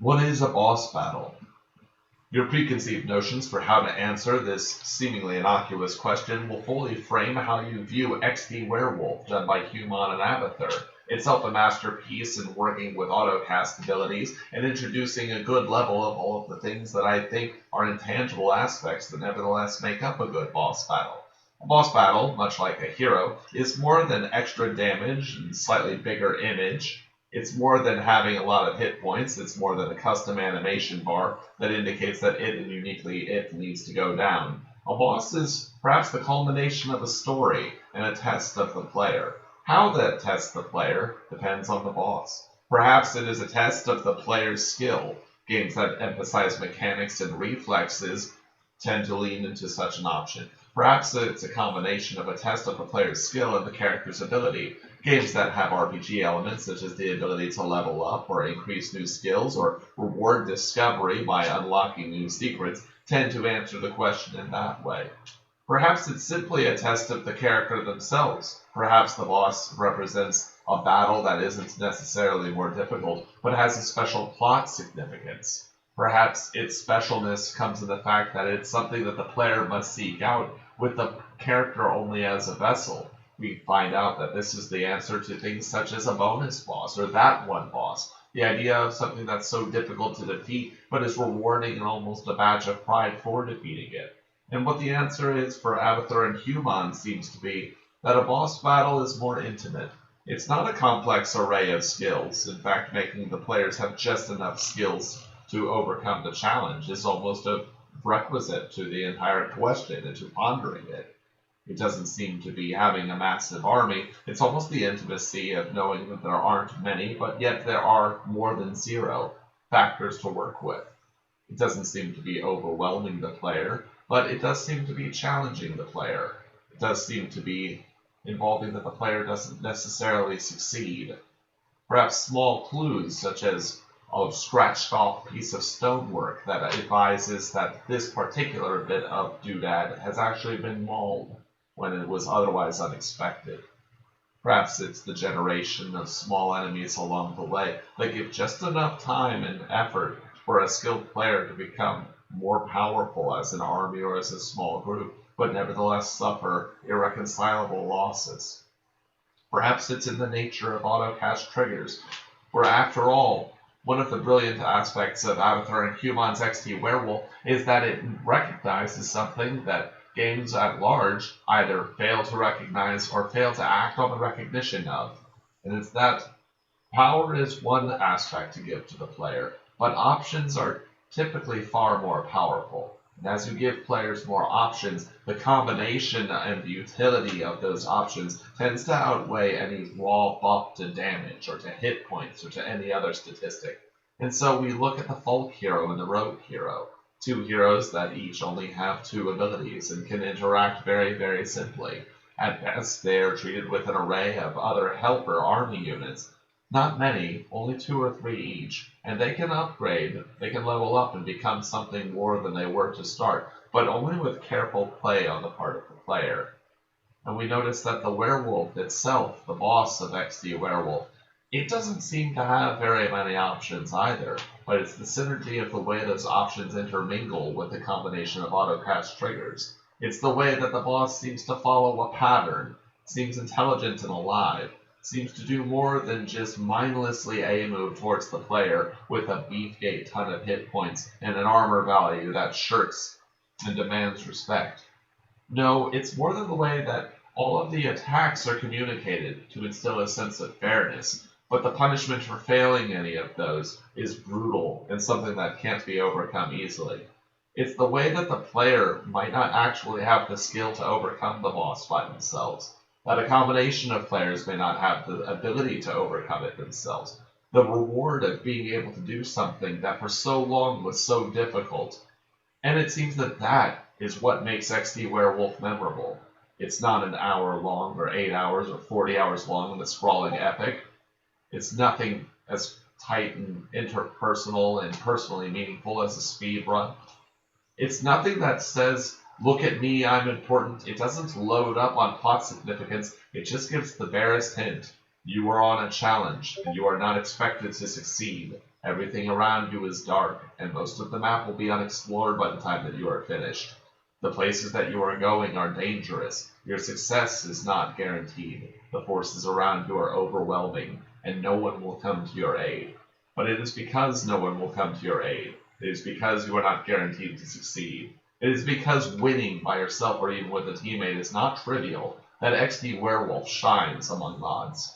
What is a boss battle? Your preconceived notions for how to answer this seemingly innocuous question will fully frame how you view Exti Werewolf, done by Humon and Abathur, itself a masterpiece in working with autocast abilities and introducing a good level of all of the things that I think are intangible aspects that nevertheless make up a good boss battle. A boss battle, much like a hero, is more than extra damage and slightly bigger image. It's more than having a lot of hit points. It's more than a custom animation bar that indicates that it and uniquely it needs to go down. A boss is perhaps the culmination of a story and a test of the player. How that tests the player depends on the boss. Perhaps it is a test of the player's skill. Games that emphasize mechanics and reflexes tend to lean into such an option. Perhaps it's a combination of a test of the player's skill and the character's ability. Games that have RPG elements, such as the ability to level up or increase new skills or reward discovery by unlocking new secrets, tend to answer the question in that way. Perhaps it's simply a test of the character themselves. Perhaps the boss represents a battle that isn't necessarily more difficult, but has a special plot significance. Perhaps its specialness comes in the fact that it's something that the player must seek out, with the character only as a vessel. We find out that this is the answer to things such as a bonus boss or that one boss. The idea of something that's so difficult to defeat, but is rewarding and almost a badge of pride for defeating it. And what the answer is for Abathur and Humon seems to be that a boss battle is more intimate. It's not a complex array of skills. In fact, making the players have just enough skills to overcome the challenge is almost a requisite to the entire question and to pondering it. It doesn't seem to be having a massive army. It's almost the intimacy of knowing that there aren't many, but yet there are more than zero factors to work with. It doesn't seem to be overwhelming the player, but it does seem to be challenging the player. It does seem to be involving that the player doesn't necessarily succeed. Perhaps small clues, such as a scratched off piece of stonework that advises that this particular bit of doodad has actually been mauled when it was otherwise unexpected. Perhaps it's the generation of small enemies along the way that give just enough time and effort for a skilled player to become more powerful as an army or as a small group, but nevertheless suffer irreconcilable losses. Perhaps it's in the nature of autocast triggers, where after all, one of the brilliant aspects of Abathur and Humon's Exti Werewolf is that it recognizes something that games at large either fail to recognize or fail to act on the recognition of. And it's that power is one aspect to give to the player, but options are typically far more powerful. And as you give players more options, the combination and the utility of those options tends to outweigh any raw buff to damage or to hit points or to any other statistic. And so we look at the folk hero and the rogue hero. Two heroes that each only have two abilities and can interact very, very simply. At best, they are treated with an array of other helper army units. Not many, only 2 or 3 each, and they can upgrade, they can level up and become something more than they were to start, but only with careful play on the part of the player. And we notice that the werewolf itself, the boss of Exti Werewolf, it doesn't seem to have very many options either, but it's the synergy of the way those options intermingle with the combination of autocast triggers. It's the way that the boss seems to follow a pattern, seems intelligent and alive, seems to do more than just mindlessly A-move towards the player with a beefgate ton of hit points and an armor value that shirks and demands respect. No, it's more than the way that all of the attacks are communicated to instill a sense of fairness, but the punishment for failing any of those is brutal and something that can't be overcome easily. It's the way that the player might not actually have the skill to overcome the boss by themselves, that a combination of players may not have the ability to overcome it themselves. The reward of being able to do something that for so long was so difficult. And it seems that that is what makes Exti Werewolf memorable. It's not an hour long or 8 hours or 40 hours long in the sprawling epic. It's nothing as tight and interpersonal and personally meaningful as a speed run. It's nothing that says, look at me, I'm important. It doesn't load up on plot significance. It just gives the barest hint. You are on a challenge, and you are not expected to succeed. Everything around you is dark, and most of the map will be unexplored by the time that you are finished. The places that you are going are dangerous. Your success is not guaranteed. The forces around you are overwhelming, and no one will come to your aid. But it is because no one will come to your aid. It is because you are not guaranteed to succeed. It is because winning by yourself or even with a teammate is not trivial that Exti Werewolf shines among mods.